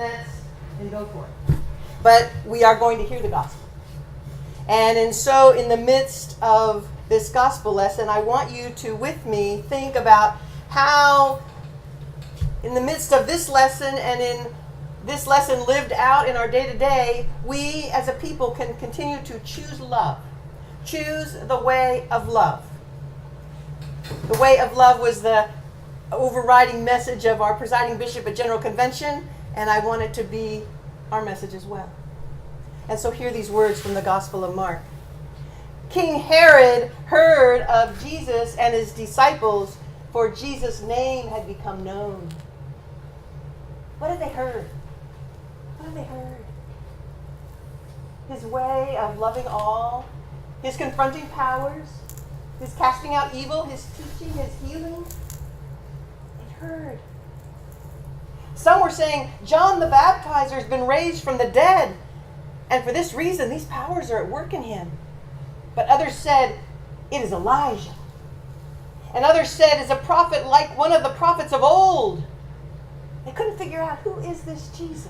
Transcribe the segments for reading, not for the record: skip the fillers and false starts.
castanets, and go for it. But we are going to hear the gospel. And so in the midst of this gospel lesson, I want you to, with me, think about how in the midst of this lesson and in this lesson lived out in our day-to-day, we as a people can continue to choose love. Choose the way of love. The way of love was the overriding message of our presiding bishop at General Convention, and I want it to be our message as well. And so hear these words from the Gospel of Mark. King Herod heard of Jesus and his disciples, for Jesus' name had become known. What had they heard? What had they heard? His way of loving all, his confronting powers, his casting out evil, his teaching, his healing. They heard. Some were saying, John the Baptizer has been raised from the dead, and for this reason these powers are at work in him. But others said, it is Elijah. And others said, it's a prophet like one of the prophets of old. They couldn't figure out, who is this Jesus?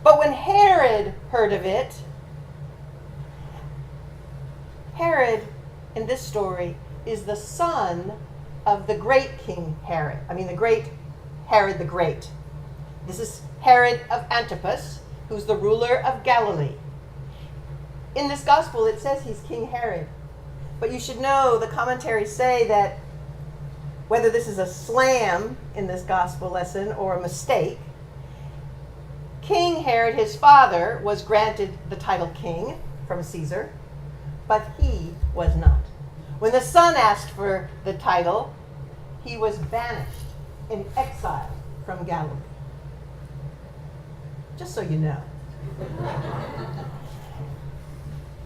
But when Herod heard of it, Herod, in this story, is the son of the great King Herod. The great Herod the Great. This is Herod of Antipas, who's the ruler of Galilee. In this gospel, it says he's King Herod. But you should know, the commentaries say that whether this is a slam in this gospel lesson or a mistake, King Herod, his father, was granted the title king from Caesar, but he was not. When the son asked for the title, he was banished and exiled from Galilee. Just so you know.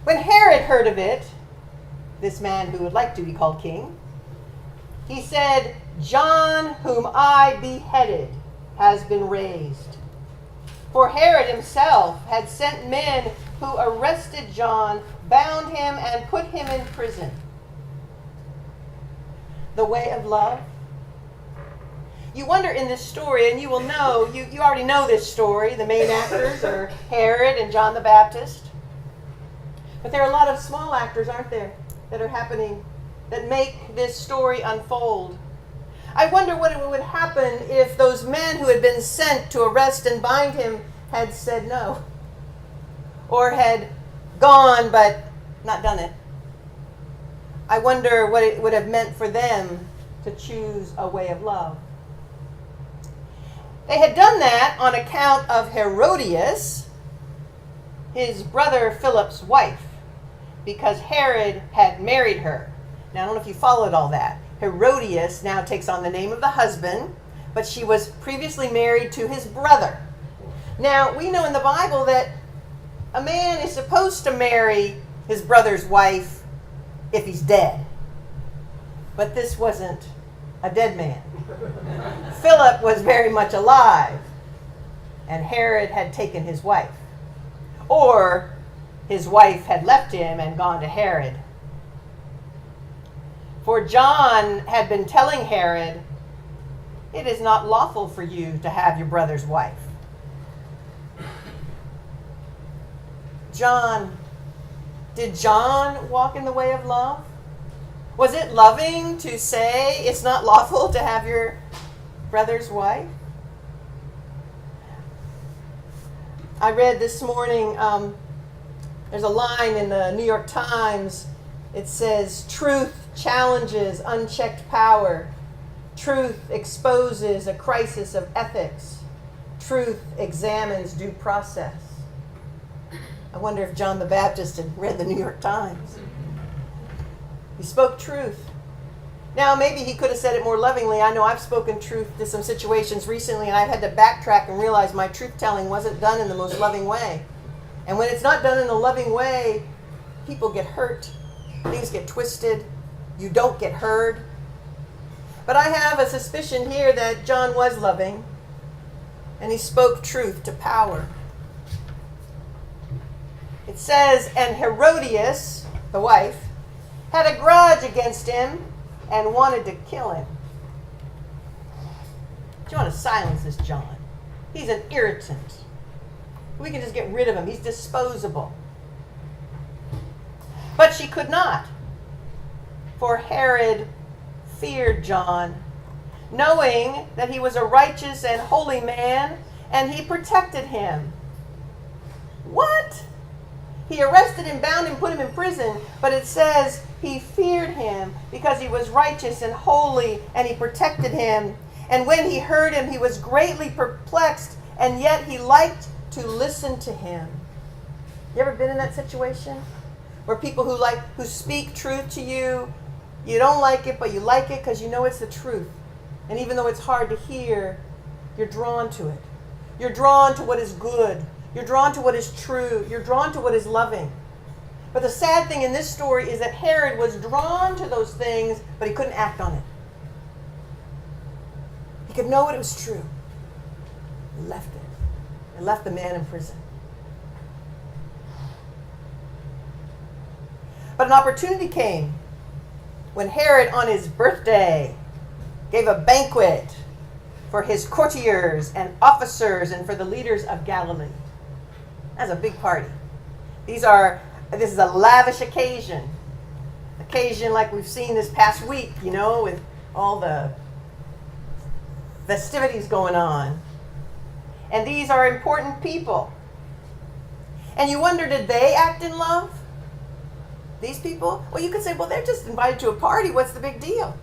When Herod heard of it, this man who would like to be called king, he said, John, whom I beheaded, has been raised. For Herod himself had sent men who arrested John, bound him, and put him in prison. The way of love. You wonder in this story, and you will know, you already know this story, the main actors are Herod and John the Baptist. But there are a lot of small actors, aren't there, that are happening, that make this story unfold. I wonder what would happen if those men who had been sent to arrest and bind him had said no, or had gone but not done it. I wonder what it would have meant for them to choose a way of love. They had done that on account of Herodias, his brother Philip's wife, because Herod had married her. Now, I don't know if you followed all that. Herodias now takes on the name of the husband, but she was previously married to his brother. Now, we know in the Bible that a man is supposed to marry his brother's wife if he's dead. But this wasn't a dead man. Philip was very much alive, and Herod had taken his wife. Or his wife had left him and gone to Herod. For John had been telling Herod, it is not lawful for you to have your brother's wife. Did John walk in the way of love? Was it loving to say it's not lawful to have your brother's wife? I read this morning, there's a line in the New York Times. It says, truth challenges unchecked power. Truth exposes a crisis of ethics. Truth examines due process. I wonder if John the Baptist had read the New York Times. He spoke truth. Now, maybe he could have said it more lovingly. I know I've spoken truth to some situations recently, and I've had to backtrack and realize my truth-telling wasn't done in the most loving way. And when it's not done in a loving way, people get hurt. Things get twisted. You don't get heard. But I have a suspicion here that John was loving, and he spoke truth to power. It says, and Herodias, the wife, had a grudge against him and wanted to kill him. Do you want to silence this John? He's an irritant. We can just get rid of him. He's disposable. But she could not, for Herod feared John, knowing that he was a righteous and holy man, and he protected him. What? He arrested him, bound him, put him in prison, but it says he feared him because he was righteous and holy, and he protected him. And when he heard him, he was greatly perplexed, and yet he liked to listen to him. You ever been in that situation? Where people who speak truth to you, you don't like it, but you like it because you know it's the truth. And even though it's hard to hear, you're drawn to it. You're drawn to what is good. You're drawn to what is true. You're drawn to what is loving. But the sad thing in this story is that Herod was drawn to those things, but he couldn't act on it. He could know it was true. He left it. He left the man in prison. But an opportunity came when Herod, on his birthday, gave a banquet for his courtiers and officers and for the leaders of Galilee. That's a big party. This is a lavish occasion like we've seen this past week, with all the festivities going on. And these are important people. And you wonder, did they act in love? These people? Well, you could say, well, they're just invited to a party. What's the big deal?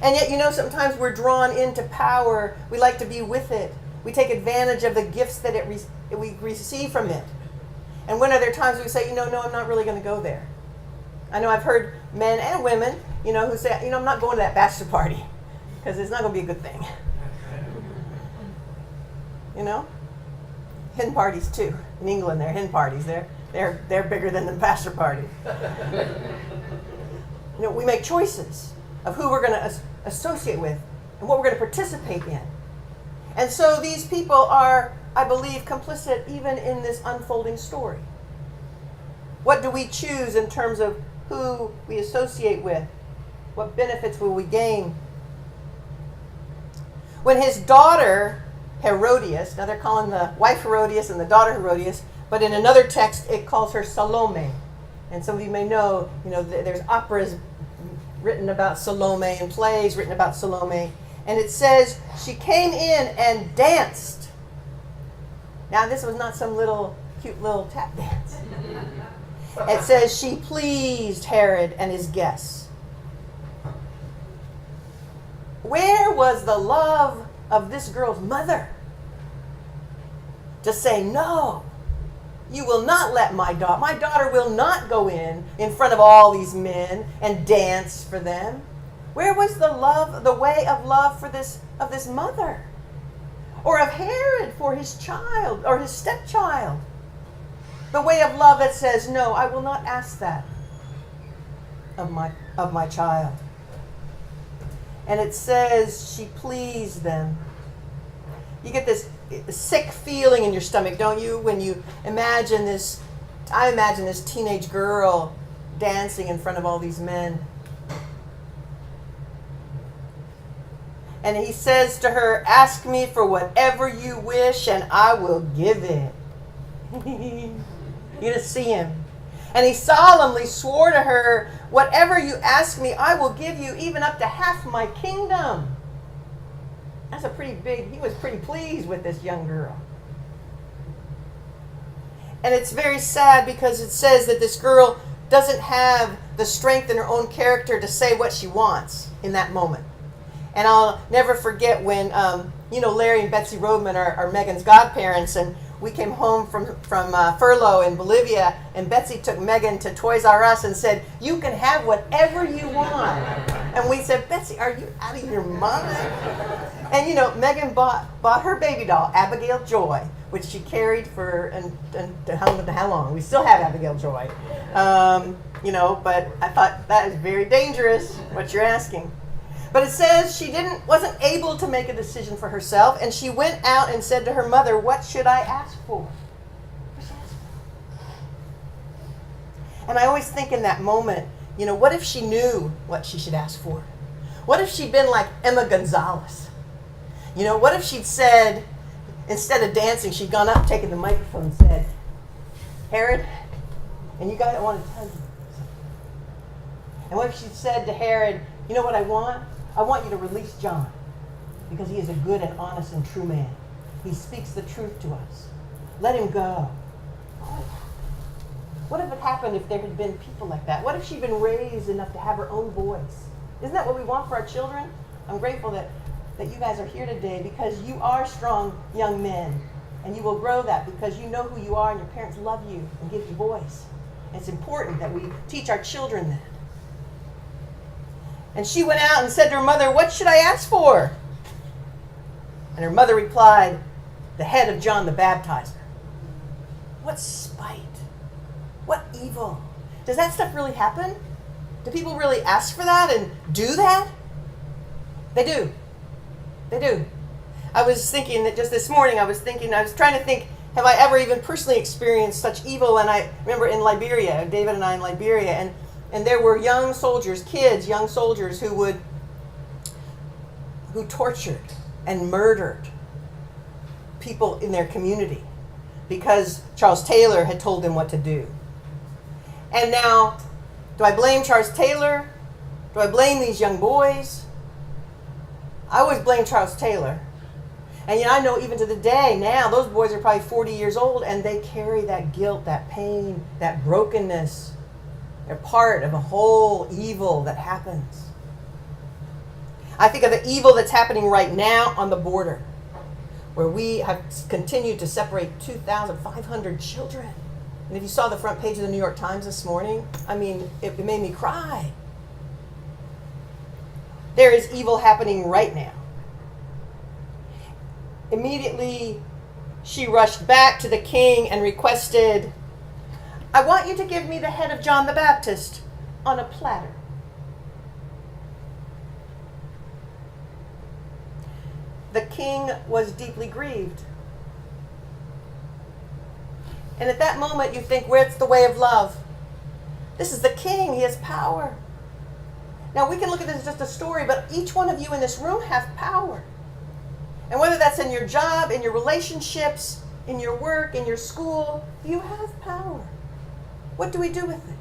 And yet, sometimes we're drawn into power. We like to be with it. We take advantage of the gifts that we receive from it. And when are there times we say, no, I'm not really going to go there? I know I've heard men and women, who say, I'm not going to that bachelor party because it's not going to be a good thing. Hen parties too. In England, they're hen parties. They're bigger than the bachelor party. We make choices of who we're going to associate with and what we're going to participate in. And so these people are, I believe, complicit even in this unfolding story. What do we choose in terms of who we associate with? What benefits will we gain? When his daughter, Herodias, now they're calling the wife Herodias and the daughter Herodias, but in another text it calls her Salome. And some of you may know, there's operas written about Salome and plays written about Salome. And it says she came in and danced. Now this was not some cute little tap dance. It says she pleased Herod and his guests. Where was the love of this girl's mother to say, no, you will not let my daughter will not go in front of all these men and dance for them? Where was the way of love of this mother? Or of Herod for his child or his stepchild? The way of love that says, no, I will not ask that of my child. And it says she pleased them. You get this sick feeling in your stomach, don't you, when you imagine this? I imagine this teenage girl dancing in front of all these men. And he says to her, ask me for whatever you wish and I will give it. You're going to see him. And he solemnly swore to her, whatever you ask me, I will give you, even up to half my kingdom. That's he was pretty pleased with this young girl. And it's very sad because it says that this girl doesn't have the strength in her own character to say what she wants in that moment. And I'll never forget when, Larry and Betsy Rodman are Megan's godparents, and we came home from furlough in Bolivia, and Betsy took Megan to Toys R Us and said, you can have whatever you want. And we said, Betsy, are you out of your mind? And, Megan bought her baby doll, Abigail Joy, which she carried for, how long? We still have Abigail Joy. But I thought that is very dangerous, what you're asking. But it says she wasn't able to make a decision for herself, and she went out and said to her mother, what should I ask for? And I always think in that moment, what if she knew what she should ask for? What if she'd been like Emma Gonzalez? What if she'd said, instead of dancing, she'd gone up, taken the microphone, and said, Herod, and you guys, I want to tell you something. And what if she said to Herod, you know what I want? I want you to release John, because he is a good and honest and true man. He speaks the truth to us. Let him go. What if it happened if there had been people like that? What if she'd been raised enough to have her own voice? Isn't that what we want for our children? I'm grateful that you guys are here today, because you are strong young men. And you will grow that because you know who you are and your parents love you and give you voice. And it's important that we teach our children that. And she went out and said to her mother, what should I ask for? And her mother replied, the head of John the Baptizer. What spite. What evil. Does that stuff really happen? Do people really ask for that and do that? They do. They do. I was thinking that just this morning, I was trying to think, have I ever even personally experienced such evil? And I remember in Liberia, David and I in Liberia, and there were young soldiers, young soldiers who tortured and murdered people in their community because Charles Taylor had told them what to do. And now, do I blame Charles Taylor? Do I blame these young boys? I always blame Charles Taylor. And I know even to the day now, those boys are probably 40 years old, and they carry that guilt, that pain, that brokenness. They're part of a whole evil that happens. I think of the evil that's happening right now on the border, where we have continued to separate 2,500 children. And if you saw the front page of the New York Times this morning, it made me cry. There is evil happening right now. Immediately, she rushed back to the king and requested, I want you to give me the head of John the Baptist on a platter. The king was deeply grieved. And at that moment, you think, where's the way of love? This is the king. He has power. Now, we can look at this as just a story, but each one of you in this room have power. And whether that's in your job, in your relationships, in your work, in your school, you have power. What do we do with it?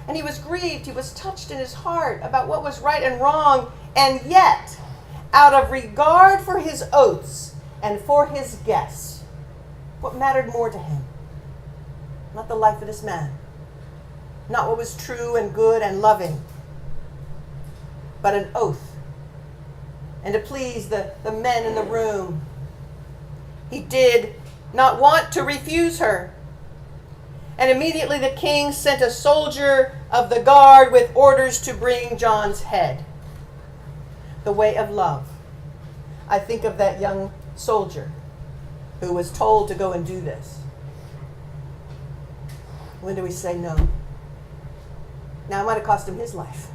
And he was grieved. He was touched in his heart about what was right and wrong. And yet, out of regard for his oaths and for his guests, what mattered more to him? Not the life of this man. Not what was true and good and loving, but an oath. And to please the men in the room, he did not want to refuse her. And immediately the king sent a soldier of the guard with orders to bring John's head. The way of love. I think of that young soldier who was told to go and do this. When do we say no? Now, it might have cost him his life.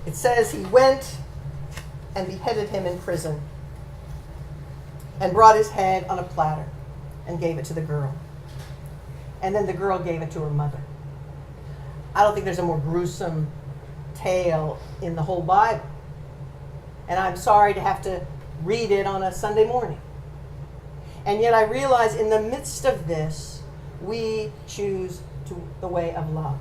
It says he went and beheaded him in prison and brought his head on a platter and gave it to the girl. And then the girl gave it to her mother. I don't think there's a more gruesome tale in the whole Bible. And I'm sorry to have to read it on a Sunday morning. And yet I realize in the midst of this, we choose the way of love.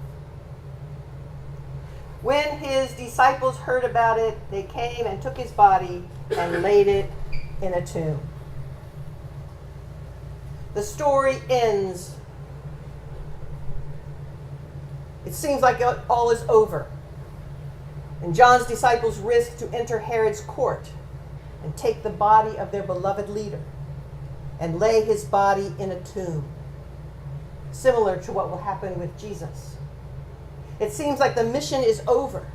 When his disciples heard about it, they came and took his body and laid it in a tomb. The story ends. It seems like all is over. And John's disciples risk to enter Herod's court and take the body of their beloved leader and lay his body in a tomb, similar to what will happen with Jesus. It seems like the mission is over,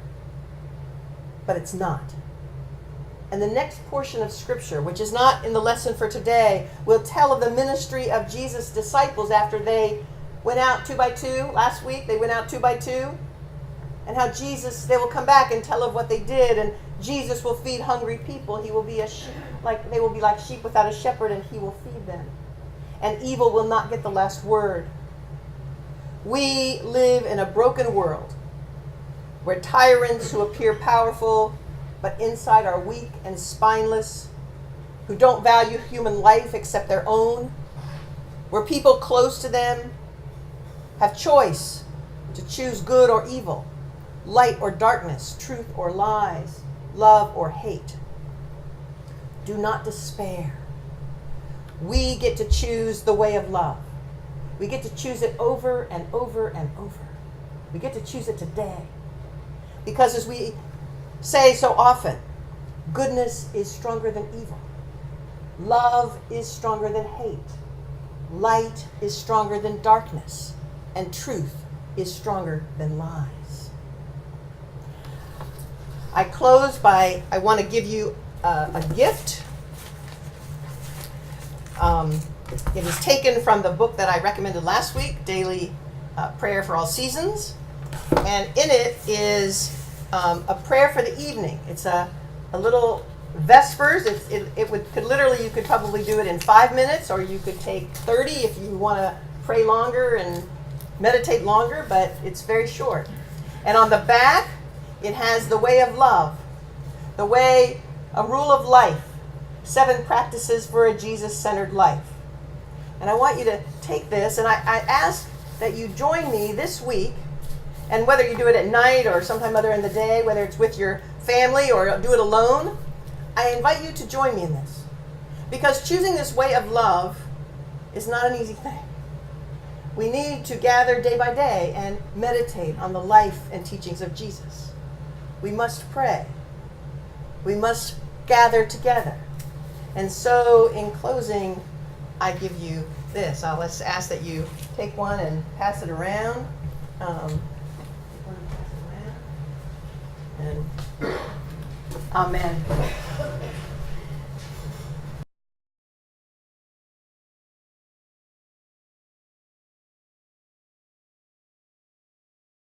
but it's not. And the next portion of Scripture, which is not in the lesson for today, will tell of the ministry of Jesus' disciples after they went out 2 by 2. Last week, they went out 2 by 2. And how they will come back and tell of what they did. And Jesus will feed hungry people. He will be they will be like sheep without a shepherd, and he will feed them. And evil will not get the last word. We live in a broken world where tyrants who appear powerful but inside are weak and spineless who don't value human life except their own, where people close to them have choice to choose good or evil, light or darkness, truth or lies, love or hate. Do not despair. We get to choose the way of love. We get to choose it over and over and over. We get to choose it today. Because as we say so often, goodness is stronger than evil. Love is stronger than hate. Light is stronger than darkness. And truth is stronger than lies. I close by, I want to give you a gift. It is taken from the book that I recommended last week, Daily Prayer for All Seasons. And in it is a prayer for the evening. It's a little Vespers. Could literally, you could probably do it in 5 minutes, or you could take 30 if you want to pray longer and meditate longer, but it's very short. And on the back, it has the way of love, the way, a rule of life, 7 practices for a Jesus-centered life. And I want you to take this, and I ask that you join me this week, and whether you do it at night or sometime other in the day, whether it's with your family or do it alone, I invite you to join me in this. Because choosing this way of love is not an easy thing. We need to gather day by day and meditate on the life and teachings of Jesus. We must pray. We must gather together. And so, in closing, I give you this. Let's ask that you take one and pass it around. And Amen.